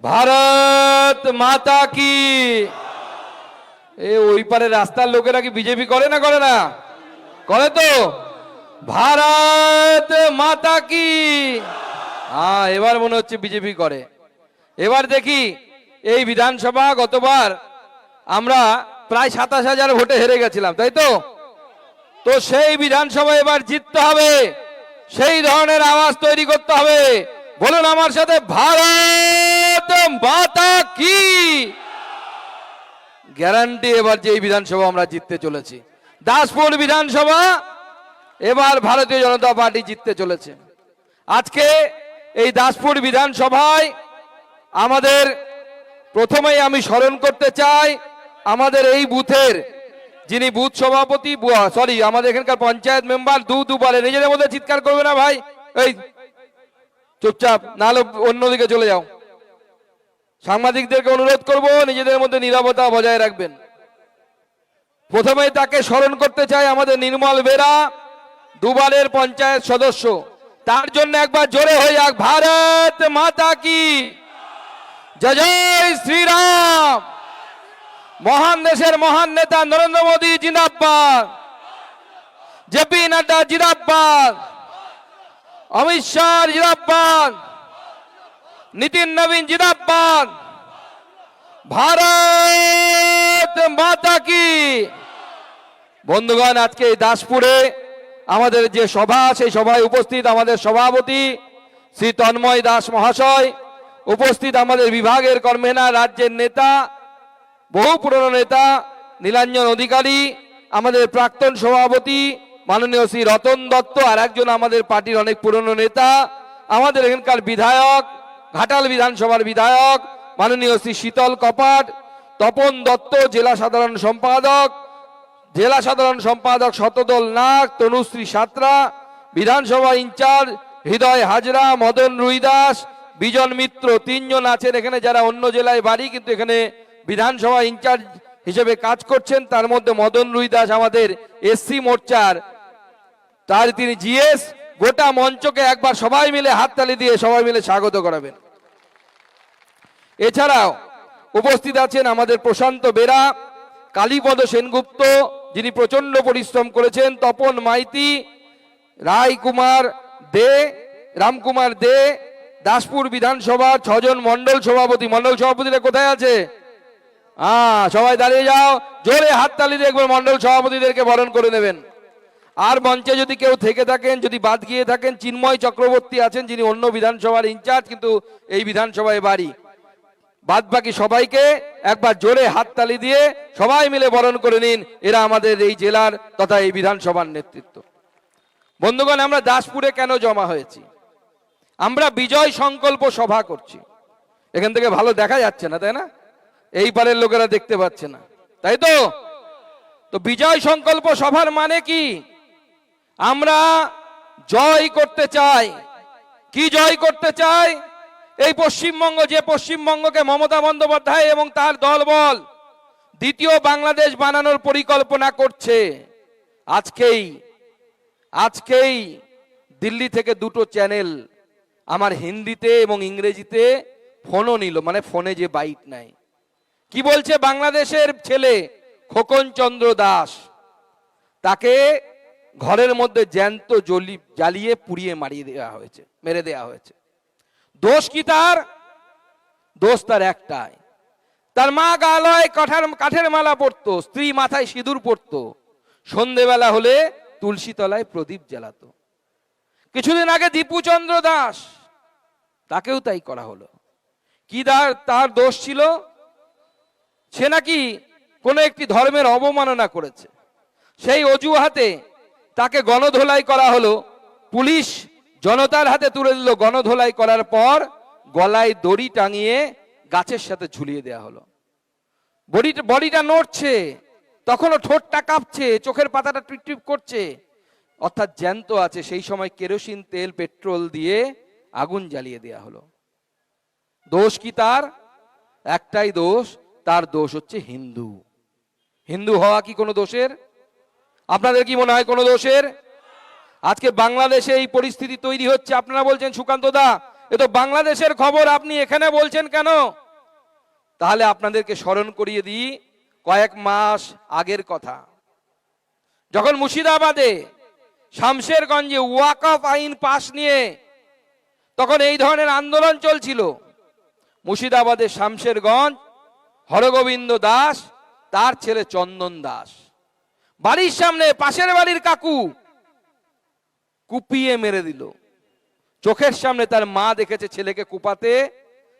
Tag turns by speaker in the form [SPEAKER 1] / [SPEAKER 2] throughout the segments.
[SPEAKER 1] ভারত মাতা কি। ওই পারে রাস্তার লোকেরা কি বিজেপি করে না করে না? করে তো। ভারত মাতা কি। হ্যাঁ, এবার মনে হচ্ছে বিজেপি করে। এবার দেখি এই বিধানসভা গতবার আমরা প্রায় ২৭,০০০ ভোটে হেরে গেছিলাম, তাই তো? তো সেই বিধানসভা এবার জিততে হবে, সেই ধরনের আওয়াজ তৈরি করতে হবে। বলুন আমার সাথে, ভারত মাতা কি। গ্যারান্টি এবার যে এই বিধানসভা আমরা জিততে চলেছি। দাসপুর বিধানসভা এবার ভারতীয় জনতা পার্টি জিততে চলেছে। আজকে এই দাসপুর বিধানসভায় আমাদের প্রথমেই আমি স্মরণ করতে চাই আমাদের এই বুথের যিনি বুথ সভাপতি, সরি আমাদের এখানকার পঞ্চায়েত মেম্বার, দুবারে নিজেদের মধ্যে চিৎকার করবে না ভাই, এই চুপচাপ, নাহলে অন্যদিকে চলে যাও। সাংবাদিকদেরকে অনুরোধ করব নিজেদের মধ্যে নীরবতা বজায় রাখবেন। প্রথমে তাকে স্মরণ করতে চাই আমাদের নির্মল বেরা, দুবারের পঞ্চায়েত সদস্য। তার জন্য একবার জোরে হয়ে যাক, ভারত মাতা কি জয় জয় শ্রীরাম। মহান দেশের মহান নেতা নরেন্দ্র মোদী জিন্দাবাদ, জেপি নাড্ডা জিন্দাবাদ, অমিত শাহ জিন্দাবাদ, নীতিন নবীন জিন্দাবাদ, ভারত মাতা কি। বন্ধুগণ, আজকে এই দাসপুরে আমাদের যে সভা, সেই সভায় উপস্থিত আমাদের সভাপতি শ্রী তন্ময় দাস মহাশয়, উপস্থিত আমাদের বিভাগের কর্মেনা রাজ্যের নেতা, বহু পুরনো নেতা নীলাঞ্জন অধিকারী, আমাদের প্রাক্তন সভাপতি মাননীয় শ্রী রতন দত্ত, আর একজন আমাদের পার্টির অনেক পুরনো নেতা, আমাদের এখানকার বিধায়ক, ঘাটাল বিধানসভার বিধায়ক মাননীয় শ্রী শীতল কপাট, তপন দত্ত জেলা সাধারণ সম্পাদক শতদল নাগ, তনুশ্রী সাঁতরা, বিধানসভা ইনচার্জ হৃদয় হাজরা, মদন রুইদাস, বিজন মিত্র, তিনজন আছেন এখানে যারা অন্য জেলায় বাড়ি কিন্তু এখানে বিধানসভা ইনচার্জ হিসেবে কাজ করছেন। তার মধ্যে মদন রুইদাস আমাদের এসসি মোর্চার, তার তিনি জিএস। গোটা মঞ্চকে একবার সবাই মিলে হাততালি দিয়ে সবাই মিলে স্বাগত করাবেন। এছাড়াও উপস্থিত আছেন আমাদের প্রশান্ত বেরা, কালীপদ সেনগুপ্ত যিনি প্রচন্ড পরিশ্রম করেছেন, তপন মাইতি, রামকুমার দে, দাসপুর বিধানসভার 6 জন মন্ডল সভাপতিরা কোথায় আছে? সবাই দাঁড়িয়ে যাও, জোরে হাততালি দিয়ে একবার মন্ডল সভাপতিদেরকে বরণ করে নেবেন। আর মঞ্চে যদি কেউ থেকে থাকেন, যদি বাদ গিয়ে থাকেন, চিন্ময় চক্রবর্তী আছেন যিনি অন্য বিধানসভার ইনচার্জ কিন্তু এই বিধানসভায় বাড়ি। বাদ বাকি সবাইকে একবার জোরে হাততালি দিয়ে সবাই মিলে বরণ করে নিন, এরা আমাদের এই জেলার তথা এই বিধানসভার নেতৃত্ব। বন্ধুগণ, আমরা দাসপুরে কেন জমা হয়েছি? আমরা বিজয় সংকল্প সভা করছি। এখান থেকে ভালো দেখা যাচ্ছে না, তাই না? এই পারের লোকেরা দেখতে পাচ্ছে না, তাই তো? তো বিজয় সংকল্প সভার মানে কি? আমরা জয় করতে চাই। কি জয় করতে চাই? এই পশ্চিমবঙ্গ, যে পশ্চিমবঙ্গকে মমতা বন্দ্যোপাধ্যায় এবং তার দলবল দ্বিতীয় বাংলাদেশ বানানোর পরিকল্পনা করছে, আজকেই দিল্লি থেকে 2টো চ্যানেল আমার হিন্দিতে এবং ইংরেজিতে ফোনও নিল, মানে ফোনে যে বাইট নাই। কি বলছে? বাংলাদেশের ছেলে খোকন চন্দ্র দাস, তাকে ঘরের মধ্যে জ্যান্ত জ্বালিয়ে পুড়িয়ে মেরে দেওয়া হয়েছে। দোষ কি তার? দোষ তার একটাই, তার মা গালয় কাঠের মালা পরতো, স্ত্রী মাথায় সিঁদুর পরতো, সন্ধেবেলা হলে তুলসী তলায় প্রদীপ জ্বালাতো। কিছুদিন আগে দীপুচন্দ্র দাস, তাকেও তাই করা হলো। কি তার দোষ ছিল? সে নাকি কোনো একটি ধর্মের অবমাননা করেছে, সেই অজুহাতে তাকে গণধোলাই করা হলো। পুলিশ জনতার হাতে তুলে দিল। গণধোলাই করার পর গলায় দড়ি টাঙিয়ে গাছের সাথে ঝুলিয়ে দেওয়া হলো। বডিটা নড়ছে, তখনও ঠোঁটটা কাঁপছে, চোখের পাতাটা টিপটিপ করছে, অর্থাৎ জ্যান্ত আছে। সেই সময় কেরোসিন তেল, পেট্রোল দিয়ে আগুন জ্বালিয়ে দেওয়া হলো। দোষ কি তার? একটাই দোষ, তার দোষ হচ্ছে হিন্দু। হিন্দু হওয়া কি কোনো দোষের? আপনাদের কি মনে হয় কোনো দোষের? আজকে বাংলাদেশে এই পরিস্থিতি তৈরি হচ্ছে। আপনারা বলছেন সুকান্ত দা এ তো বাংলাদেশের খবর, আপনি এখানে বলছেন কেন? তাহলে আপনাদেরকে স্মরণ করিয়ে দিই কয়েক মাস আগের কথা, যখন মুর্শিদাবাদে শামশেরগঞ্জে ওয়াকফ আইন পাশ নিয়ে তখন এই ধরনের আন্দোলন চলছিল। মুর্শিদাবাদের শামশেরগঞ্জ হরগোবিন্দ দাস তার ছেলে চন্দন দাস বাড়ির সামনে পাশের বাড়ির কাকু কুপিয়ে মেরে দিল। চোখের সামনে তার মা দেখেছে ছেলেকে কুপাতে,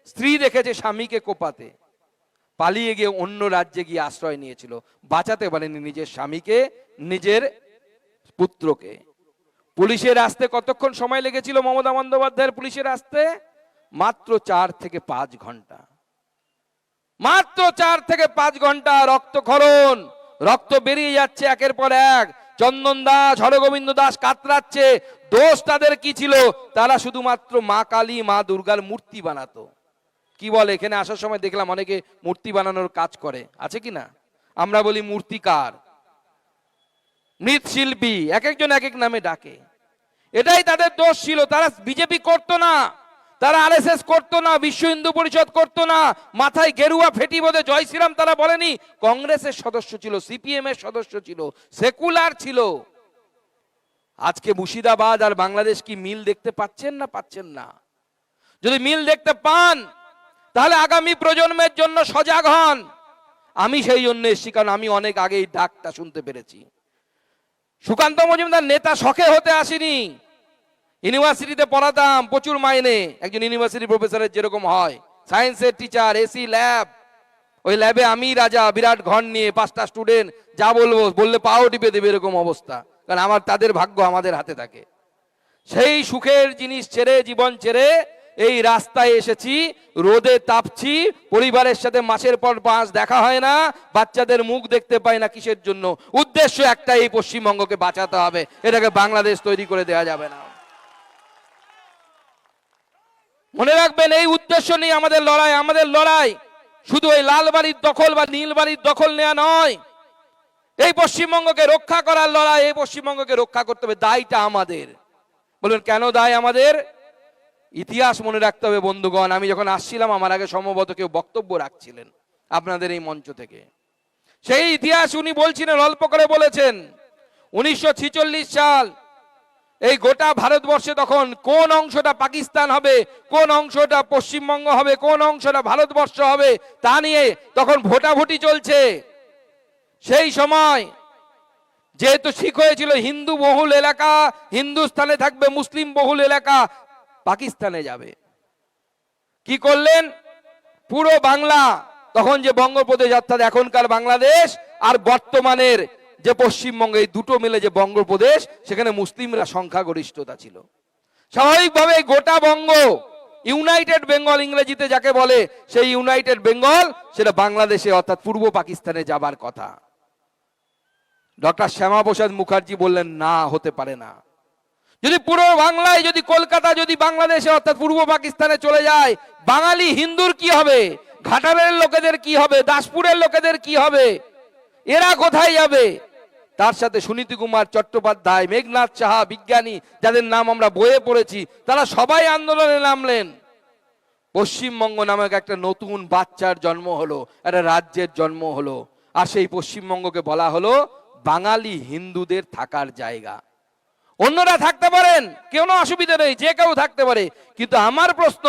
[SPEAKER 1] স্ত্রী দেখেছে স্বামীকে কোপাতে, পালিয়ে গিয়ে অন্য রাজ্যে গিয়ে আশ্রয় নিয়েছিল, বাঁচাতে পারেনি নিজের স্বামীকে, নিজের পুত্রকে। পুলিশের আসতে কতক্ষণ সময় লেগেছিল মমতা বন্দ্যোপাধ্যায়ের পুলিশের আসতে? মাত্র 4 থেকে 5 ঘন্টা। মাত্র 4 থেকে 5 ঘন্টা রক্তক্ষরণ, রক্ত বেরিয়ে যাচ্ছে একের পর এক। চন্দন দাস, হরগোবিন্দ দাস কাতরাচ্ছে। দোষ তাদের কি ছিল? তারা শুধুমাত্র মা কালী, মা দুর্গার মূর্তি বানাতো। কি বলে, এখানে আসার সময় দেখলাম অনেকে মূর্তি বানানোর কাজ করে, আছে কি না? আমরা বলি মূর্তিকার, মৃৎশিল্পী, এক একজন এক এক নামে ডাকে। এটাই তাদের দোষ ছিল। তারা বিজেপি করতো না, তারা আরএসএস করতো না, বিশ্ব হিন্দু পরিষদ করতো না, মাথায় গেরুয়া ফেটি বোধে জয় শ্রীরাম তারা বলেনি। কংগ্রেসের সদস্য ছিল, সিপিএম এর সদস্য ছিল, সেকুলার ছিল। আজকে মুর্শিদাবাদ আর বাংলাদেশ কি মিল দেখতে পাচ্ছেন না পাচ্ছেন না? যদি মিল দেখতে পান তাহলে আগামী প্রজন্মের জন্য সজাগ হন। আমি সেই জন্য এসেছি, কারণ আমি অনেক আগে এই ডাকটা শুনতে পেরেছি। সুকান্ত মজুমদার নেতা শখে হতে আসেনি। ইউনিভার্সিটিতে পড়াতাম, প্রচুর মাইনে, একজন ইউনিভার্সিটি প্রফেসরের যেরকম হয়, সায়েন্সের টিচার, এসি ল্যাব, ওই ল্যাবে আমি রাজা, বিরাট ঘর নিয়ে 5টা স্টুডেন্ট, যা বলবো বললে পাও টিপে দেবে, এরকম অবস্থা। কারণ আমার তাদের ভাগ্য আমাদের হাতে থাকে। সেই সুখের জিনিস ছেড়ে, জীবন ছেড়ে এই রাস্তায় এসেছি, রোদে তাপছি, পরিবারের সাথে মাসের পর মাস দেখা হয় না, বাচ্চাদের মুখ দেখতে পাই না। কিসের জন্য? উদ্দেশ্য একটা, এই পশ্চিমবঙ্গকে বাঁচাতে হবে, এটাকে বাংলাদেশ তৈরি করে দেওয়া যাবে না। মনে রাখবেন, এই উদ্দেশ্য নিয়ে আমাদের লড়াই। আমাদের লড়াই শুধু ওই লাল বাড়ির দখল বা নীল বাড়ির দখল নেওয়া নয়, এই পশ্চিমবঙ্গকে রক্ষা করার লড়াই। এই পশ্চিমবঙ্গকে রক্ষা করতে হবে, দায়টা আমাদের। বলবেন কেন দায় আমাদের? ইতিহাস মনে রাখতে হবে বন্ধুগণ। আমি যখন আসছিলাম, আমার আগে সম্ভবত কেউ বক্তব্য রাখছিলেন আপনাদের এই মঞ্চ থেকে, সেই ইতিহাস উনি বলছিলেন, অল্প করে বলেছেন। 1946 সাল, এই গোটা ভারতবর্ষে তখন কোন অংশটা পাকিস্তান হবে, কোন অংশটা পশ্চিমবঙ্গ হবে, কোন অংশটা ভারতবর্ষ হবে, তা নিয়ে তখন ভোটাভুটি চলছে। সেই সময় যেহেতু ঠিক হয়েছিল হিন্দু বহুল এলাকা হিন্দুস্তানে থাকবে, মুসলিম বহুল এলাকা পাকিস্তানে যাবে, কি করলেন? পুরো বাংলা, তখন যে বঙ্গপ্রদেশ অর্থাৎ এখনকার বাংলাদেশ আর বর্তমানের যে পশ্চিমবঙ্গ, এই দুটো মিলে যে বঙ্গপ্রদেশ, সেখানে মুসলিমরা সংখ্যাগরিষ্ঠতা ছিল। স্বাভাবিকভাবে গোটা বঙ্গ, ইউনাইটেড বেঙ্গল ইংরেজিতে যাকে বলে, সেই ইউনাইটেড বেঙ্গল সেটা বাংলাদেশে অর্থাৎ পূর্ব পাকিস্তানে যাবার কথা। ডক্টর শ্যামাপ্রসাদ মুখার্জি বললেন না, হতে পারে না। যদি পুরো বাংলায়, যদি কলকাতা যদি বাংলাদেশে অর্থাৎ পূর্ব পাকিস্তানে চলে যায়, বাঙালি হিন্দুর কি হবে? ঘাটালের লোকেদের কি হবে? দাসপুরের লোকেদের কি হবে? এরা কোথায় যাবে? তার সাথে সুনীতি কুমার চট্টোপাধ্যায়, মেঘনাথ সাহা, বিজ্ঞানী যাদের নাম আমরা বইয়ে পড়েছি, তারা সবাই আন্দোলনে নামলেন। পশ্চিমবঙ্গ নামক একটা নতুন বাচ্চার জন্ম হলো, একটা রাজ্যের জন্ম হলো। আর সেই পশ্চিমবঙ্গকে বলা হলো বাঙালি হিন্দুদের থাকার জায়গা। অন্যরা থাকতে পারেন, কোনো অসুবিধা নেই, যে কেউ থাকতে পারে। কিন্তু আমার প্রশ্ন,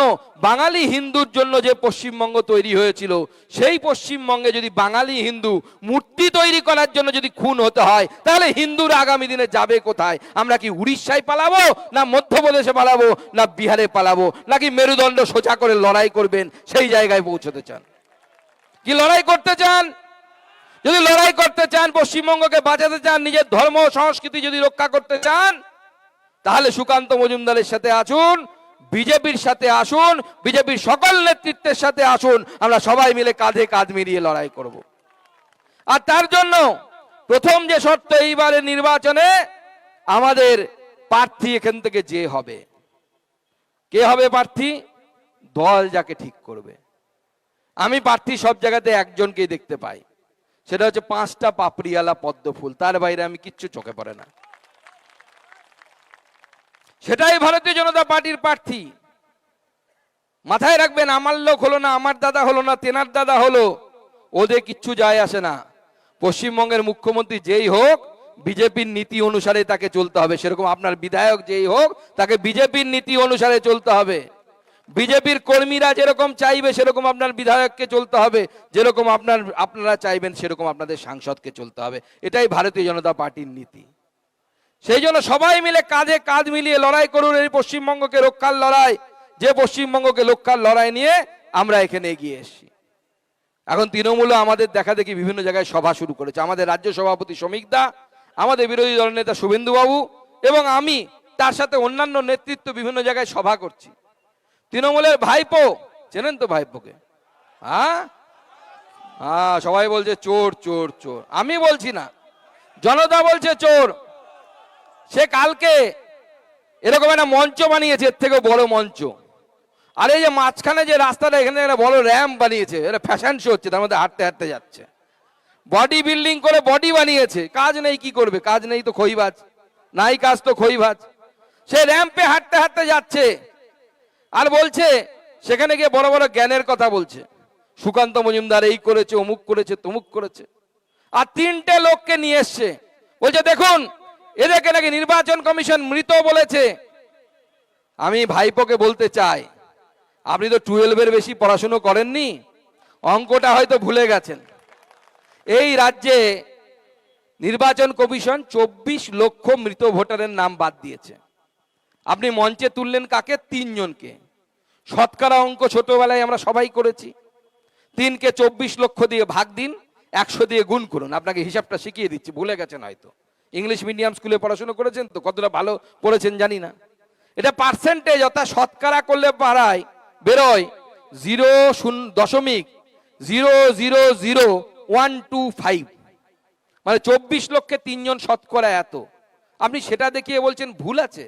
[SPEAKER 1] বাঙালি হিন্দুর জন্য যে পশ্চিমবঙ্গ তৈরি হয়েছিল, সেই পশ্চিমবঙ্গে যদি বাঙালি হিন্দু মূর্তি তৈরি করার জন্য যদি খুন হতে হয়, তাহলে হিন্দুরা আগামী দিনে যাবে কোথায়? আমরা কি উড়িষ্যায় পালাবো, না মধ্যপ্রদেশে পালাবো, না বিহারে পালাবো, নাকি মেরুদণ্ড সোজা করে লড়াই করবেন, সেই জায়গায় পৌঁছতে চান? কি লড়াই করতে চান? যদি লড়াই করতে চান, পশ্চিমবঙ্গকে বাঁচাতে চান, নিজের ধর্ম সংস্কৃতি যদি রক্ষা করতে চান, তাহলে সুকান্ত মজুমদারের সাথে আসুন, বিজেপির সাথে আসুন, বিজেপির সকল নেতৃত্বের সাথে আসুন, আমরা সবাই মিলে কাঁধে কাঁধ মিলিয়ে লড়াই করব। আর তার জন্য প্রথম যে শর্ত, এইবারের নির্বাচনে আমাদের প্রার্থী এখান থেকে যে হবে, কে হবে প্রার্থী? দল যাকে ঠিক করবে। আমি প্রার্থী সব জায়গাতে একজনকেই দেখতে পাই, সেটা হচ্ছে 5টা পাপড়িওয়ালা পদ্ম ফুল, তার বাইরে আমি কিচ্ছু চোখে পড়ে না। সেটাই ভারতীয় জনতা পার্টির প্রার্থী। মাথায় রাখবেন, আমার লোক হলো না, আমার দাদা হলো না, তেনার দাদা হলো, ওদের কিচ্ছু যায় আসে না। পশ্চিমবঙ্গের মুখ্যমন্ত্রী যেই হোক বিজেপির নীতি অনুসারে তাকে চলতে হবে, সেরকম আপনার বিধায়ক যেই হোক তাকে বিজেপির নীতি অনুসারে চলতে হবে। বিজেপির কর্মীরা যেরকম চাইবে সেরকম আপনার বিধায়ককে চলতে হবে, যেরকম আপনারা চাইবেন সেরকম আপনাদের সাংসদকে চলতে হবে। এটাই ভারতীয় জনতা পার্টির নীতি। সেই জন্য সবাই মিলে কাঁধে কাঁধ মিলিয়ে লড়াই করুন এই পশ্চিমবঙ্গকে রক্ষার লড়াই, যে পশ্চিমবঙ্গকে রক্ষার লড়াই নিয়ে আমরা এখানে এগিয়ে এসেছি। এখন তৃণমূল আমাদের দেখা দেখি বিভিন্ন জায়গায় সভা শুরু করেছে। আমাদের রাজ্য সভাপতি শ্রমিক দা, আমাদের বিরোধী দল নেতা শুভেন্দু বাবু এবং আমি, তার সাথে অন্যান্য নেতৃত্ব বিভিন্ন জায়গায় সভা করছি। তৃণমূলের ভাইপো, চেনেন তো ভাইপোকে? হ্যাঁ হ্যাঁ, সবাই বলছে চোর চোর চোর, আমি বলছি না, জনতা বলছে চোর। সে কালকে এরকম একটা মঞ্চ বানিয়েছে, এর থেকে বড় মঞ্চ। আর এই যে মাঝখানে যে রাস্তাটা, এখানে একটা বড় র্যাম্প বানিয়েছে, এটা ফ্যাশন শো হচ্ছে, তার মধ্যে হাঁটতে হাঁটতে যাচ্ছে। বডি বিল্ডিং করে বডি বানিয়েছে, কাজ নেই, কি করবে? কাজ নেই তো খইবাজ, নাই কাজ তো খইবাজ। সে র্যাম্পে হাঁটতে হাঁটতে যাচ্ছে আর বলছে, সেখানে গিয়ে বড় বড় জ্ঞানের কথা বলছে, সুকান্ত মজুমদার এই করেছে, অমুক করেছে, তমুক করেছে। আর তিনটে লোককে নিয়ে এসছে, বলছে দেখুন এদেরকে নাকি নির্বাচন কমিশন মৃত বলেছে। আমি ভাইপোকে বলতে চাই, আপনি তো 12-এর বেশি পড়াশুনো করেননি, অঙ্কটা হয়তো ভুলে গেছেন। এই রাজ্যে নির্বাচন কমিশন 24 লক্ষ মৃত ভোটারের নাম বাদ দিয়েছে। আপনি মঞ্চে তুললেন কাকে? 3 জনকে। শতকরা অঙ্ক ছোটবেলায় আমরা সবাই করেছি। 3কে 24 লক্ষ দিয়ে ভাগ দিন, 100 দিয়ে গুণ করুন। আপনাকে হিসাবটা শিখিয়ে দিচ্ছি, ভুলে গেছেন হয়তো, ইংলিশ মিডিয়াম স্কুলে পড়াশোনা করেছেন তো, কতটা ভালো পড়েছেন জানি না। এটা পার্সেন্টেজ, অর্থাৎ শতকরা করলে পাড়ায় বেরোয় 0.0000125, মানে 24 লক্ষে 3 জন শতকরা এত। আপনি সেটা দেখিয়ে বলছেন ভুল আছে।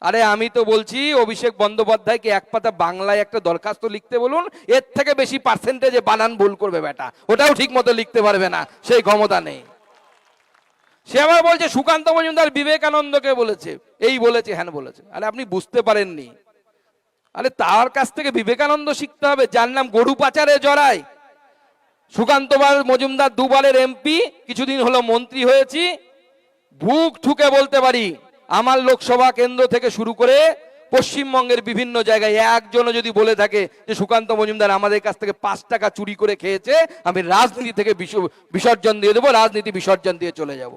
[SPEAKER 1] আরে আমি তো বলছি অভিষেক বন্দ্যোপাধ্যায়কে এক পাতা বাংলায় একটা দরখাস্ত লিখতে বলুন, এর থেকে বেশি পার্সেন্টেজে বানান ভুল করবে বেটা, ওটাও ঠিক মতো লিখতে পারবে না, সেই ক্ষমতা নেই। সে আবার বলছে সুকান্ত মজুমদার বিবেকানন্দকে বলেছে, এই বলেছে, হ্যাঁ বলেছে। আরে আপনি বুঝতে পারেননি, আরে তার কাছ থেকে বিবেকানন্দ শিখতে হবে, যার নাম গরু পাচারে জড়ায়। সুকান্ত মজুমদার 2বারের এমপি, কিছুদিন হলো মন্ত্রী হয়েছি। বুক ঠুকে বলতে পারি, আমার লোকসভা কেন্দ্র থেকে শুরু করে পশ্চিমবঙ্গের বিভিন্ন জায়গায় একজনও যদি বলে থাকে যে সুকান্ত মজুমদার আমাদের কাছ থেকে 5 টাকা চুরি করে খেয়েছে, আমি রাজনীতি থেকে বিসর্জন দিয়ে দেবো, রাজনীতি বিসর্জন দিয়ে চলে যাব।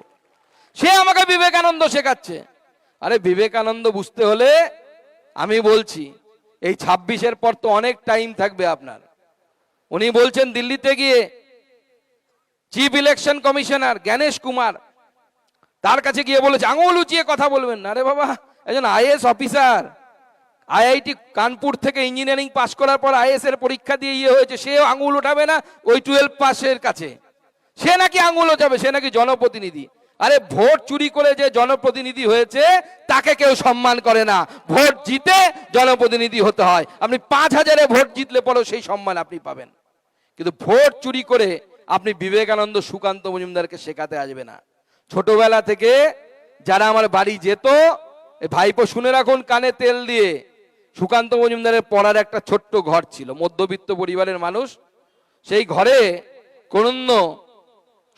[SPEAKER 1] সে আমাকে বিবেকানন্দ শেখাচ্ছে। আরে বিবেকানন্দ বুঝতে হলে আমি বলছি এই 26-এর পর তো অনেক টাইম থাকবে আপনার। উনি বলছেন দিল্লিতে গিয়ে chief election commissioner Gyanesh Kumar, তার কাছে গিয়ে বলেছে আঙুল উঁচিয়ে কথা বলবেন না। আরে বাবা, একজন আইএস অফিসার, আইআইটি কানপুর থেকে ইঞ্জিনিয়ারিং পাশ করার পর আইএস এর পরীক্ষা দিয়ে হয়েছে, সেও আঙুল উঠাবে না ওই 12 পাসের কাছে? সে নাকি আঙুল উঠাবে, সে নাকি জনপ্রতিনিধি। আরে ভোট চুরি করে যে জনপ্রতিনিধি হয়েছে তাকে কেউ সম্মান করে না, ভোট জিতে জনপ্রতিনিধি হতে হয়। আপনি 5000-এ ভোট জিতলে পরেও সেই সম্মান আপনি পাবেন, কিন্তু ভোট চুরি করে আপনি বিবেকানন্দ সুকান্ত মজুমদারকে শেখাতে আসবে না। ছোটবেলা থেকে যারা আমার বাড়ি যেত, ভাইপো শুনে রাখুন কানে তেল দিয়ে, সুকান্ত মজুমদারের পড়ার একটা ছোট্ট ঘর ছিল, মধ্যবিত্ত পরিবারের মানুষ। সেই ঘরে কোনো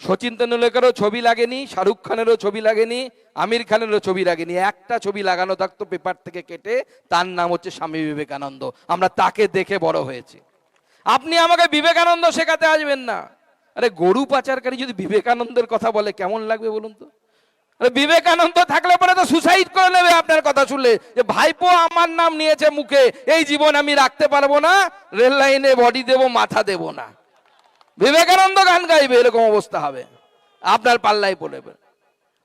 [SPEAKER 1] সচিন তেন্ডুলকারও ছবি লাগেনি, শাহরুখ খানেরও ছবি লাগেনি, আমির খানেরও ছবি লাগেনি। একটা ছবি লাগানো থাকতো পেপার থেকে কেটে, তার নাম হচ্ছে স্বামী বিবেকানন্দ। আমরা তাকে দেখে বড় হয়েছি। আপনি আমাকে বিবেকানন্দ শেখাতে আসবেন না। আরে গরু পাচারকারী যদি বিবেকানন্দের কথা বলে কেমন লাগবে বলুন তো? আরে বিবেকানন্দ থাকলে পরে তো সুসাইড করে নেবে আপনার কথা শুনলে, যে ভাইপো আমার নাম নিয়েছে মুখে, এই জীবন আমি রাখতে পারবো না, রেল লাইনে বডি দেব, মাথা দেব না। বিবেকানন্দ গান গাইবে, এরকম অবস্থা হবে, আপনার পাল্লাই পড়বে।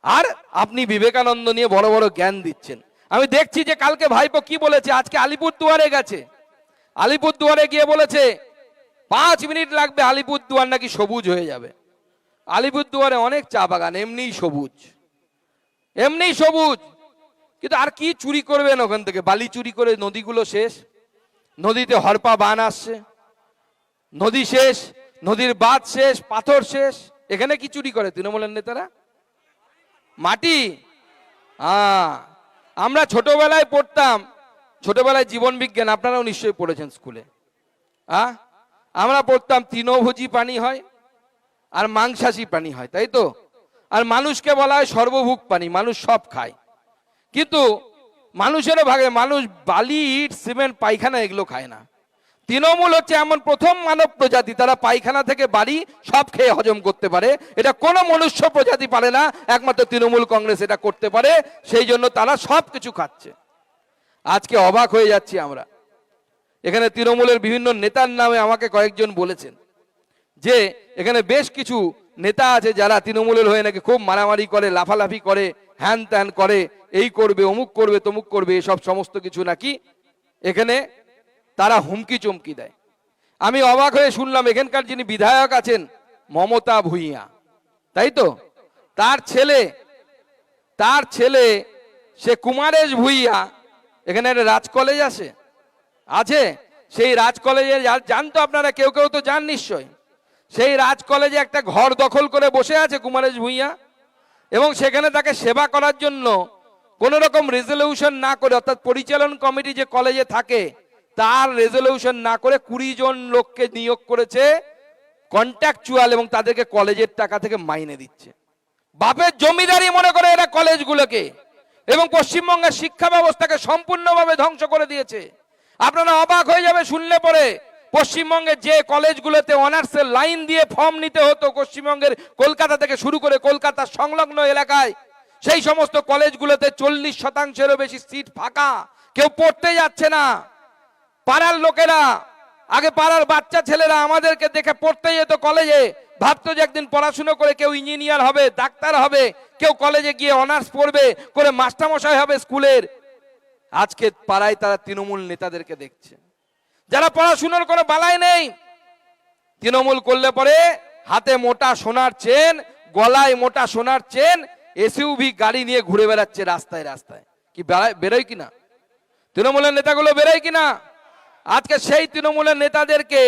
[SPEAKER 1] আর আপনি বিবেকানন্দ নিয়ে বড় বড় জ্ঞান দিচ্ছেন। আমি দেখছি যে কালকে ভাইপো কি বলেছে, আজকে আলিপুরদুয়ারে গেছে, আলিপুরদুয়ারে গিয়ে বলেছে 5 মিনিট লাগবে, আলিপুরদুয়ার নাকি সবুজ হয়ে যাবে। আলিপুরদুয়ারে অনেক চা বাগান, এমনিই সবুজ, এমনিই সবুজ। কিন্তু আর কি চুরি করবেন ওখান থেকে? বালি চুরি করে নদীগুলো শেষ, নদীতে হরপা বান আসছে, নদী শেষ, নদীর বাঁধ শেষ, পাথর শেষ। এখানে কি চুরি করে তৃণমূলের নেতারা? মাটি। আমরা ছোটবেলায় পড়তাম, ছোটবেলায় জীবন বিজ্ঞান আপনারাও নিশ্চয়ই পড়েছেন স্কুলে। আমরা পড়তাম তৃণভোজী প্রাণী হয় আর মাংসাশী প্রাণী হয়, তাই তো? আর মানুষকে বলা হয় সর্বভুক প্রাণী, মানুষ সব খায়। কিন্তু মানুষেরও ভাগে মানুষ বালি, ইট, সিমেন্ট, পায়খানা এগুলো খায় না। তৃণমূল হচ্ছে এমন প্রথম মানব প্রজাতি, তারা পায়খানা থেকে বাড়ি সব খেয়ে হজম করতে পারে। এটা কোনো মনুষ্য প্রজাতি পারে না, একমাত্র তৃণমূল কংগ্রেস এটা করতে পারে। সেই জন্য তারা সব কিছু খাচ্ছে। আজকে অবাক হয়ে যাচ্ছি আমরা। এখানে তৃণমূলের বিভিন্ন নেতার নামে আমাকে কয়েকজন বলেছেন যে এখানে বেশ কিছু নেতা আছে যারা তৃণমূলের হয়ে নাকি খুব মারামারি করে, লাফালাফি করে, হ্যান ত্যান করে, এই করবে, অমুক করবে, তমুক করবে, এসব সমস্ত কিছু নাকি এখানে তারা হুমকি চমকি দেয়। আমি অবাক হয়ে শুনলাম এখানকার যিনি বিধায়ক আছেন মমতা ভূঁইয়া, তাই তো? তার ছেলে সে কুমারেশ ভূঁইয়া, এখানে একটা রাজ কলেজ আছে, সেই রাজ কলেজে জানতো আপনারা, কেউ কেউ তো জান নিশ্চয়, সেই রাজ কলেজে একটা ঘর দখল করে বসে আছে কুমারেশ ভূঁইয়া, এবং সেখানে তাকে সেবা করার জন্য কোন রকম রেজলিউশন না করে, অর্থাৎ পরিচালন কমিটি যে কলেজে থাকে তার রেজলিউশন না করে 20 জন লোককে নিয়োগ করেছে কন্ট্রাকচুয়াল, এবং তাদেরকে কলেজের টাকা থেকে মাইনে দিচ্ছে। বাপের জমিদারি মনে করে এরা কলেজগুলোকে, এবং পশ্চিমবঙ্গের শিক্ষা ব্যবস্থাকে সম্পূর্ণভাবে ধ্বংস করে দিয়েছে। আপনারা অবাক হয়ে যাবে শুনলে পরে, পশ্চিমবঙ্গের যে কলেজগুলোতে অনার্সের লাইন দিয়ে ফর্ম নিতে হতো, পশ্চিমবঙ্গের কলকাতা থেকে শুরু করে কলকাতার সংলগ্ন এলাকায়, সেই সমস্ত কলেজগুলোতে 40%-এরও বেশি সিট ফাঁকা, কেউ পড়তে যাচ্ছে না। পাড়ার লোকেরা, আগে পাড়ার বাচ্চা ছেলেরা আমাদেরকে দেখে পড়তে যেত কলেজে, ভাবতো যে একদিন পড়াশুনো করে কেউ ইঞ্জিনিয়ার হবে, ডাক্তার হবে, কেউ কলেজে গিয়ে অনার্স পড়বে, করে মাস্টারমশাই হবে স্কুলের। আজকে পাড়ায় তারা তৃণমূল নেতাদেরকে দেখছে যারা পড়াশুনোর কোনো বালাই নেই। তৃণমূল করলে পরে হাতে মোটা সোনার চেন, গলায় মোটা সোনার চেন, এসইউভি গাড়ি নিয়ে ঘুরে বেড়াচ্ছে রাস্তায় রাস্তায়। কি বেরোয় কিনা তৃণমূলের নেতাগুলো, বেরোয় কিনা? আজকে সেই তৃণমূলের নেতাদেরকে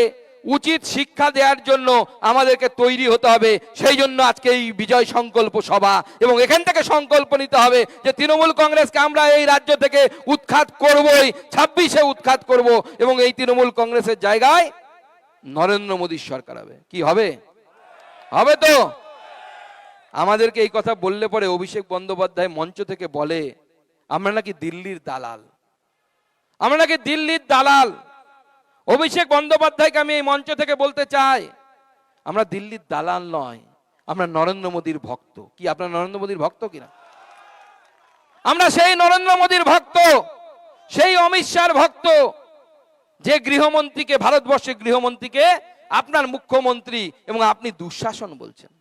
[SPEAKER 1] উচিত শিক্ষা দেওয়ার জন্য আমাদেরকে তৈরি হতে হবে। সেই জন্য আজকে এই বিজয় সংকল্প সভা, এবং এখান থেকে সংকল্প নিতে হবে যে তৃণমূল কংগ্রেসকে আমরা এই রাজ্য থেকে উৎখাত করবই, 26-এ উৎখাত করব, এবং এই তৃণমূল কংগ্রেসের জায়গায় নরেন্দ্র মোদীর সরকার হবে। কি হবে? হবে তো? আমাদেরকে এই কথা বললে পরে অভিষেক বন্দ্যোপাধ্যায় মঞ্চ থেকে বলে আমরা নাকি দিল্লির দালাল, আমরা নাকি দিল্লির দালাল। অভিষেক বন্দ্যোপাধ্যায়কে আমি এই মঞ্চ থেকে বলতে চাই, আমরা দিল্লির দালাল নয়, আমরা নরেন্দ্র মোদীর ভক্ত। কি আপনারা নরেন্দ্র মোদীর ভক্ত কিনা? আমরা সেই নরেন্দ্র মোদীর ভক্ত, সেই অমিত শাহর ভক্ত, যে গৃহমন্ত্রীকে, ভারতবর্ষের গৃহমন্ত্রীকে আপনার মুখ্যমন্ত্রী এবং আপনি দুঃশাসন বলছেন।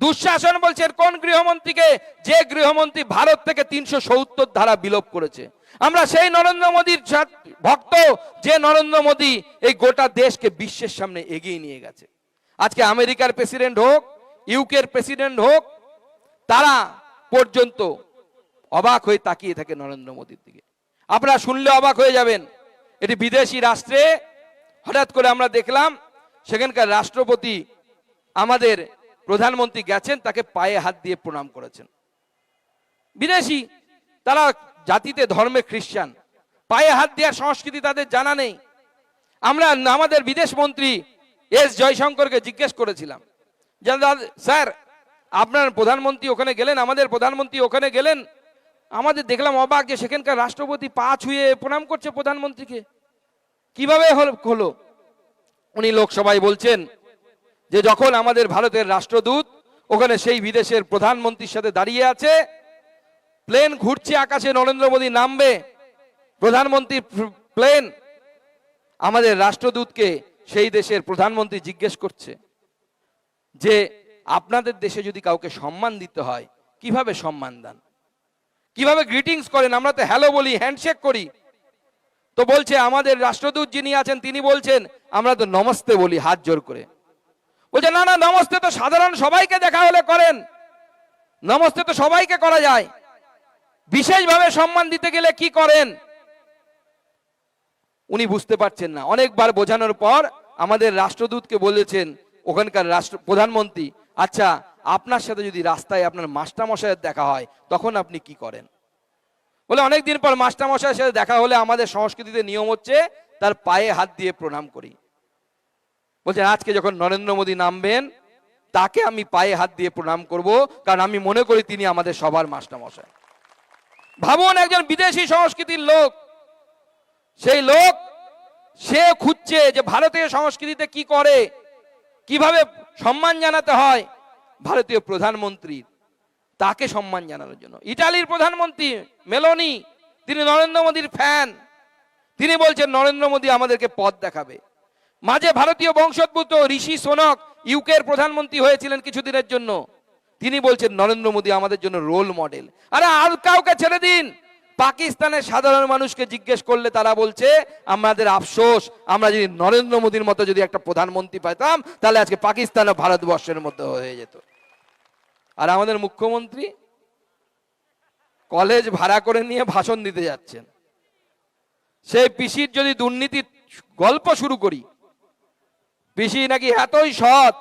[SPEAKER 1] দুঃশাসন বলছেন কোন গৃহমন্ত্রীকে? যে গৃহমন্ত্রী ভারত থেকে 370 ধারা বিলোপ করেছে। আমরা সেই নরেন্দ্র মোদীর ভক্ত, যে নরেন্দ্র মোদী এই গোটা দেশকে বিশ্বের সামনে এগিয়ে নিয়ে গেছে। আজকে আমেরিকার প্রেসিডেন্ট হোক, ইউকের প্রেসিডেন্ট হোক, তারা পর্যন্ত অবাক হয়ে তাকিয়ে থাকে নরেন্দ্র মোদীর দিকে। আপনারা শুনলে অবাক হয়ে যাবেন। এটি বিদেশি রাষ্ট্রে হঠাৎ করে আমরা দেখলাম সেখানকার রাষ্ট্রপতি, আমাদের প্রধানমন্ত্রী গেছেন, তাকে পায়ে হাত দিয়ে প্রণাম করেছেন। বিদেশি, তারা জাতিতে ধর্মে খ্রিস্টান, পায়ে হাত দেওয়ার সংস্কৃতি তাদের জানা নেই। আমরা আমাদের বিদেশ মন্ত্রী এস জয়শঙ্করকে জিজ্ঞেস করেছিলাম যে স্যার আপনার প্রধানমন্ত্রী ওখানে গেলেন, আমাদের প্রধানমন্ত্রী ওখানে গেলেন, আমাদের দেখলাম অবাক যে সেখানকার রাষ্ট্রপতি পা ছুঁয়ে প্রণাম করছে প্রধানমন্ত্রীকে, কিভাবে হলো? উনি লোকসভায় বলছেন যে যখন আমাদের ভারতের রাষ্ট্রদূত ওখানে সেই বিদেশের প্রধানমন্ত্রীর সাথে দাঁড়িয়ে আছে, প্লেন ঘুরছে আকাশে, নরেন্দ্র মোদী নামবে, প্রধানমন্ত্রীর প্লেন, আমাদের রাষ্ট্রদূতকে সেই দেশের প্রধানমন্ত্রী জিজ্ঞেস করছে যে আপনাদের দেশে যদি কাউকে সম্মান দিতে হয় কিভাবে সম্মান দেন, কিভাবে গ্রিটিংস করেন? আমরা তো হ্যালো বলি, হ্যান্ডশেক করি। তো বলছে আমাদের রাষ্ট্রদূত যিনি আছেন তিনি বলছেন আমরা তো নমস্তে বলি, হাত জোর করে। বলছে না না, নমস্তে তো সাধারণ সবাইকে দেখা হলে করেন, নমস্তে তো সবাইকে করা যায়, বিশেষভাবে সম্মান দিতে গেলে কি করেন? উনি বুঝতে পারছেন না। অনেকবার বোঝানোর পর আমাদের রাষ্ট্রদূতকে বলেছেন ওখানকার প্রধানমন্ত্রী, আচ্ছা আপনার সাথে যদি রাস্তায় আপনার মাস্টারমশাইয়ের দেখা হয় তখন আপনি কি করেন? বলে অনেকদিন পর মাস্টারমশাইয়ের সাথে দেখা হলে আমাদের সংস্কৃতিতে নিয়ম হচ্ছে তার পায়ে হাত দিয়ে প্রণাম করি। বলছেন আজকে যখন নরেন্দ্র মোদী নামবেন তাকে আমি পায়ে হাত দিয়ে প্রণাম করব, কারণ আমি মনে করি তিনি আমাদের সবার মাস্টারমশাই। ভাবুন, একজন বিদেশি সংস্কৃতির লোক, সেই লোক সে খুঁজছে যে ভারতীয় সংস্কৃতিতে কি করে, কিভাবে সম্মান জানাতে হয় ভারতীয় প্রধানমন্ত্রীর, তাকে সম্মান জানানোর জন্য। ইটালির প্রধানমন্ত্রী মেলোনি, তিনি নরেন্দ্র মোদীর ফ্যান, তিনি বলছেন নরেন্দ্র মোদী আমাদেরকে পথ দেখাবে। মাঝে ভারতীয় বংশোদ্ভূত ঋষি সোনক ইউকের প্রধানমন্ত্রী হয়েছিলেন কিছুদিনের জন্য, তিনি বলছেন নরেন্দ্র মোদী আমাদের জন্য রোল মডেল। আরে আর কাউকে ছেড়ে দিন, পাকিস্তানের সাধারণ মানুষকে জিজ্ঞেস করলে তারা বলছে আমাদের আফসোস, আমরা যদি নরেন্দ্র মোদীর মতো যদি একটা প্রধানমন্ত্রী পাইতাম তাহলে আজকে পাকিস্তান ও ভারতবর্ষের মধ্যে হয়ে যেত। আর আমাদের মুখ্যমন্ত্রী কলেজ ভাড়া করে নিয়ে ভাষণ দিতে যাচ্ছেন। সেই পিসির যদি দুর্নীতির গল্প শুরু করি, পিসি নাকি এতই সৎ,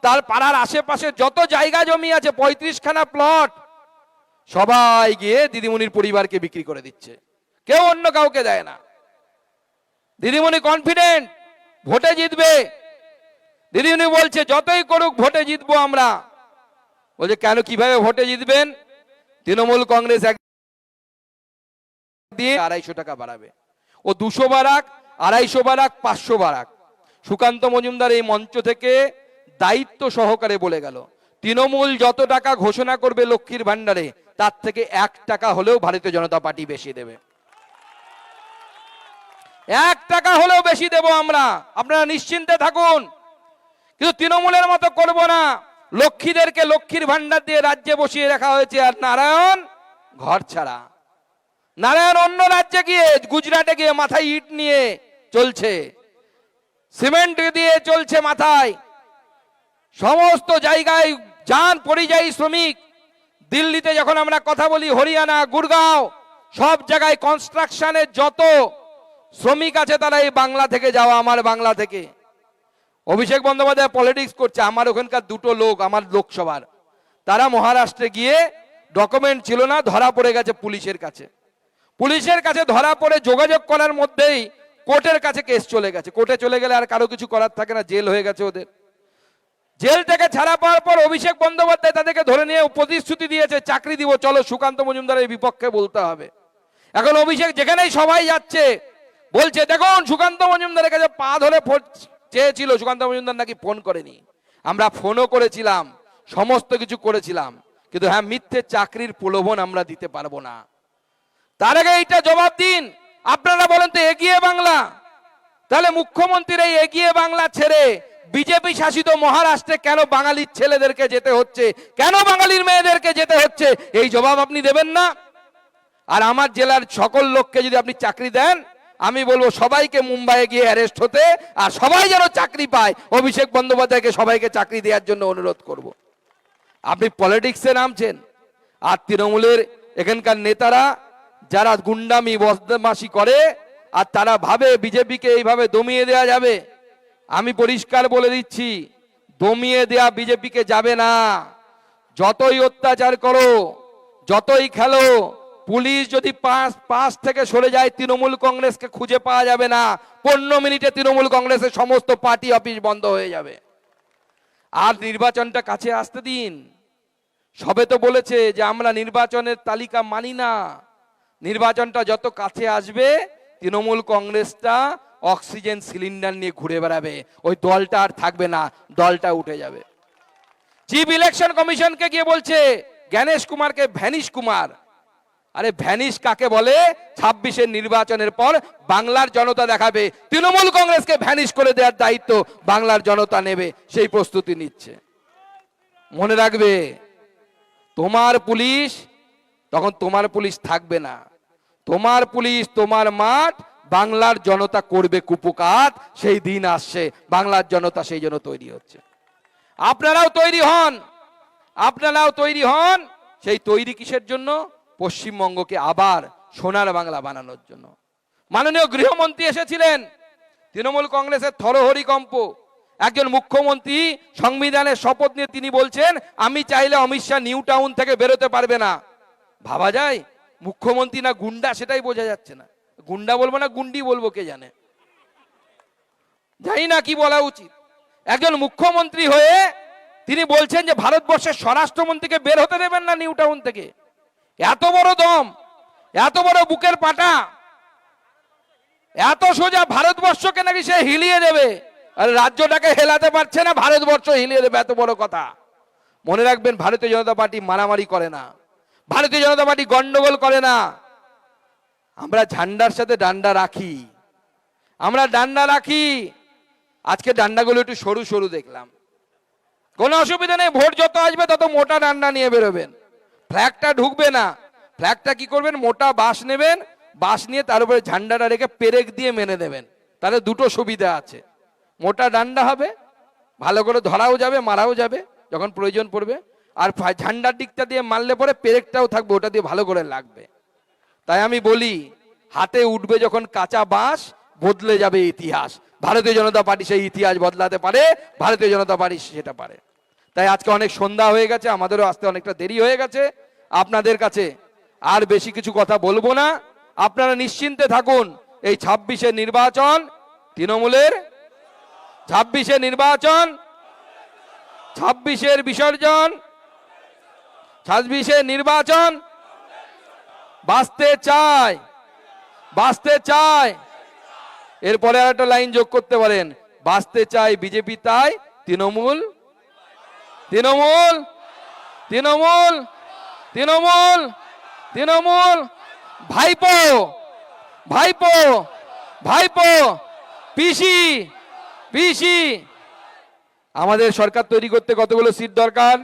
[SPEAKER 1] তার পাড়ার আশেপাশে যত জায়গা জমি আছে 35খানা প্লট সবাই গিয়ে দিদিমণির পরিবারকে বিক্রি করে দিচ্ছে, কেউ অন্য কাউকে দেয় না। দিদিমণি কনফিডেন্ট ভোটে জিতবে। দিদিমণি বলছে যতই করুক ভোটে জিতবো আমরা। বলছে কেন, কিভাবে ভোটে জিতবেন? তৃণমূল কংগ্রেস এক দিয়ে 250 টাকা বাড়াবে, ও 200 বাড়াক, 250 বাড়াক, 500 বাড়াক। সুকান্ত মজুমদার এই মঞ্চ থেকে দায়িত্ব সহকারে বলে গেল, তৃণমূল যত টাকা ঘোষণা করবে লক্ষ্মীর ভান্ডারে তার থেকে 1 টাকা হলেও ভারতীয় জনতা পার্টি বেশি দেবে। 1 টাকা হলেও বেশি দেব আমরা, আপনারা নিশ্চিন্তে থাকুন। কিন্তু তৃণমূলের মতো করব না। লক্ষ্মীদেরকে লক্ষ্মীর ভান্ডার দিয়ে রাজ্যে বসিয়ে রাখা হয়েছে, আর নারায়ণ ঘর ছাড়া। নারায়ণ অন্য রাজ্যে গিয়ে, গুজরাটে গিয়ে মাথায় ইট নিয়ে চলছে, সিমেন্ট দিয়ে চলছে মাথায়। সমস্ত জায়গায় যান পরিযায়ী শ্রমিক। দিল্লিতে যখন আমরা কথা বলি, হরিয়ানা, গুরগাঁও, সব জায়গায় কনস্ট্রাকশনের যত শ্রমিক আছে তারা এই বাংলা থেকে যাওয়া, আমার বাংলা থেকে। অভিষেক বন্দ্যোপাধ্যায় পলিটিক্স করছে, আমার ওখানকার 2টো লোক আমার লোকসভার, তারা মহারাষ্ট্রে গিয়ে ডকুমেন্ট ছিল না, ধরা পড়ে গেছে পুলিশের কাছে। পুলিশের কাছে ধরা পড়ে যোগাযোগ করার মধ্যেই কোর্টের কাছে কেস চলে গেছে। কোর্টে চলে গেলে আর কারো কিছু করার থাকে না, জেল হয়ে গেছে ওদের। জেল থেকে ছাড়া পাওয়ার পর অভিষেক বন্দ্যোপাধ্যায় তাদেরকে ধরে নিয়ে প্রতিশ্রুতি দিয়েছে চাকরি দিব, চলো সুকান্ত মজুমদারের বিপক্ষে বলতে হবে। এখন অভিষেক যেখানেই সবাই যাচ্ছে বলছে দেখুন সুকান্ত মজুমদারের কাছে পা ধরে চেয়েছিল, সুকান্ত মজুমদার নাকি ফোন করেনি। আমরা ফোনও করেছিলাম, সমস্ত কিছু করেছিলাম, কিন্তু হ্যাঁ মিথ্যে চাকরির প্রলোভন আমরা দিতে পারবো না। তার আগে এইটা জবাব দিন, আপনারা বলেন তো এগিয়ে বাংলা, তাহলে মুখ্যমন্ত্রীর এই এগিয়ে বাংলা ছেড়ে বিজেপি শাসিত মহারাষ্ট্রে কেন বাঙালির ছেলেদেরকে যেতে হচ্ছে, কেন বাঙালির মেয়েদেরকে যেতে হচ্ছে, এই জবাব আপনি দেবেন না? আর আমার জেলার সকল লোককে যদি আপনি চাকরি দেন, আমি বলবো সবাইকে মুম্বাইয়ে গিয়ে অ্যারেস্ট হতে, আর সবাই যেন চাকরি পায়। অভিষেক বন্দ্যোপাধ্যায়কে সবাইকে চাকরি দেওয়ার জন্য অনুরোধ করব। আপনি পলিটিক্সে নামছেন, আর তৃণমূলের এখানকার নেতারা যারা গুন্ডামি বদমাশি করে, আর তারা ভাবে বিজেপিকে এইভাবে দমিয়ে দেওয়া যাবে। আমি পরিষ্কার বলে দিচ্ছি, দমিয়ে দেয়া বিজেপিকে যাবে না। যতই অত্যাচার করো, যতই খেলো, পুলিশ যদি পাশ থেকে সরে যায় তৃণমূল কংগ্রেসকে খুঁজে পাওয়া যাবে না। 15 মিনিটে তৃণমূল কংগ্রেসের সমস্ত পার্টি অফিস বন্ধ হয়ে যাবে। আর নির্বাচনটা কাছে আসতে দিন। সবে তো বলেছে যে আমরা নির্বাচনের তালিকা মানি না। নির্বাচনটা যত কাছে আসবে তৃণমূল কংগ্রেসটা অক্সিজেন সিলিন্ডার নিয়ে ঘুরে বেড়াবে, ওই দলটা আর থাকবে না, দলটা উঠে যাবে। চিফ ইলেকশন কমিশনকে গিয়ে বলছে জ্ঞানেশ কুমারকে ভ্যানিশ কুমার। আরে ভ্যানিশ কাকে বলে? 26-এর নির্বাচনের পর বাংলার জনতা দেখাবে, তৃণমূল কংগ্রেসকে ভ্যানিশ করে দেওয়ার দায়িত্ব বাংলার জনতা নেবে, সেই প্রস্তুতি নিচ্ছে। মনে রাখবে, তোমার পুলিশ তখন তোমার পুলিশ থাকবে না, তোমার পুলিশ তোমার মাঠ, বাংলার জনতা করবে কুপকাত। সেই দিন আসছে, বাংলার জনতা সেই জন্য তৈরি হচ্ছে। আপনারাও তৈরি হন, আপনারাও তৈরি হন। সেই তৈরি কিসের জন্য? পশ্চিমবঙ্গকে আবার সোনার বাংলা বানানোর জন্য। মাননীয় গৃহমন্ত্রী এসেছিলেন, তৃণমূল কংগ্রেসের থরহরিকম্প। একজন মুখ্যমন্ত্রী সংবিধানের শপথ নিয়ে তিনি বলছেন আমি চাইলে অমিত শাহ নিউ টাউন থেকে বেরোতে পারবে না। ভাবা যায়? মুখ্যমন্ত্রী না গুন্ডা সেটাই বোঝা যাচ্ছে না। গুন্ডা বলবো না গুন্ডি বলবো কে জানে, জানি না কি বলা উচিত। একজন মুখ্যমন্ত্রী হয়ে তিনি বলছেন যে ভারতবর্ষের স্বরাষ্ট্রমন্ত্রীকে বের হতে দেবেন না নিউ টাউন থেকে। এত বড় দম, এত বড় বুকের পাটা, এত সোজা ভারতবর্ষকে নাকি সে হিলিয়ে দেবে। আর রাজ্যটাকে হেলাতে পারছে না, ভারতবর্ষ হিলিয়ে দেবে, এত বড় কথা। মনে রাখবেন, ভারতীয় জনতা পার্টি মারামারি করে না, ভারতীয় জনতা পার্টি গন্ডগোল করে না। আমরা ঝান্ডার সাথে ডান্ডা রাখি, আমরা ডান্ডা রাখি। আজকে ডান্ডাগুলো একটু সরু সরু দেখলাম, কোনো অসুবিধা নেই। ভোট যত আসবে তত মোটা ডান্ডা নিয়ে বেরোবেন, ফ্ল্যাগটা ঢুকবে না। ফ্ল্যাগটা কি করবেন, মোটা বাঁশ নেবেন, বাঁশ নিয়ে তার উপরে ঝান্ডাটা রেখে পেরেক দিয়ে মেনে দেবেন। তাহলে দুটো সুবিধা আছে, মোটা ডান্ডা হবে, ভালো করে ধরাও যাবে, মারাও যাবে যখন প্রয়োজন পড়বে। আর ঝান্ডার দিকটা দিয়ে মারলে পরে পেরেকটাও থাকবে, ওটা দিয়ে ভালো করে লাগবে। তাই আমি বলি, হাতে উঠবে যখন কাঁচা বাঁশ, বদলে যাবে ইতিহাস। ভারতীয় জনতা পার্টি সেই ইতিহাস বদলাতে পারে, ভারতীয় জনতা পার্টি সেটা পারে। তাই আজকে অনেক সন্ধ্যা হয়ে গেছে, আমাদেরও আসতে অনেকটা দেরি হয়ে গেছে। আপনাদের কাছে আর বেশি কিছু কথা বলবো না, আপনারা নিশ্চিন্তে থাকুন। এই 26-এ নির্বাচন তৃণমূলের, 26-এ নির্বাচন, 26-এর বিসর্জন, 26-এ নির্বাচন বাঁচতে চায়, বাঁচতে চায়। এরপরে আর একটা লাইন যোগ করতে পারেন, বাঁচতে চায় বিজেপি তাই তৃণমূল, তৃণমূল, তৃণমূল, তৃণমূল, তৃণমূল। ভাইপো, ভাইপো, ভাইপো, পিসি, পিসি। আমাদের সরকার তৈরি করতে কতগুলো সিট দরকার?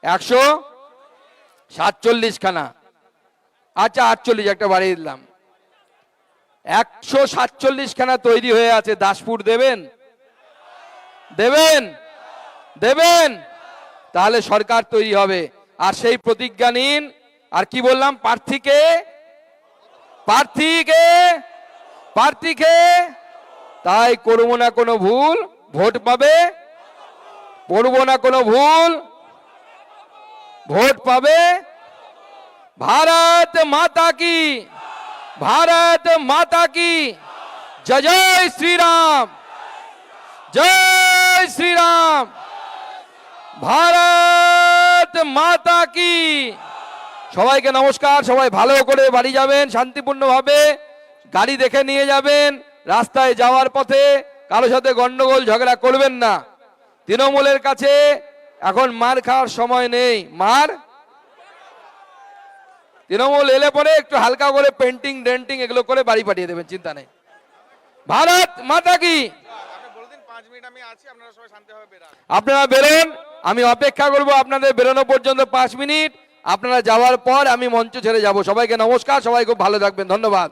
[SPEAKER 1] 147 খানা। আচ্ছা 48 একটা বাড়িয়ে দিলাম, 147 খানা তৈরি হয়ে আছে। দাসপুর দেবেন? দেবেন? দেবেন? তাহলে সরকার তৈরি হবে। আর সেই প্রতিজ্ঞা নিন। আর কি বললাম, প্রার্থীকে, প্রার্থীকে, প্রার্থীকে। তাই করবো না কোনো ভুল, ভোট পাবে। করবো না কোনো ভুল, ভোট পাবে। भारत माता की, भारत माता की जय जय श्री राम, जय श्री राम। भारत माता की। সবাইকে নমস্কার। সবাই ভালো করে বাড়ি যাবেন, শান্তিপূর্ণভাবে গাড়ি দেখে নিয়ে যাবেন। রাস্তায় যাওয়ার পথে কারো সাথে গন্ডগোল ঝগড়া করবেন না। তৃণমূলের কাছে এখন মার খাওয়ার সময় নেই। মার, তৃণমূল এলে পরে একটু হালকা করে পেন্টিং ডেন্টিং এগুলো করে বাড়ি পাঠিয়ে দেবেন, চিন্তা নেই। ভারত মাতা কি। আপনারা বেরোন, আমি অপেক্ষা করব আপনাদের বেরোনো পর্যন্ত 5 মিনিট। আপনারা যাওয়ার পর আমি মঞ্চ ছেড়ে যাব। সবাইকে নমস্কার, সবাই খুব ভালো থাকবেন, ধন্যবাদ।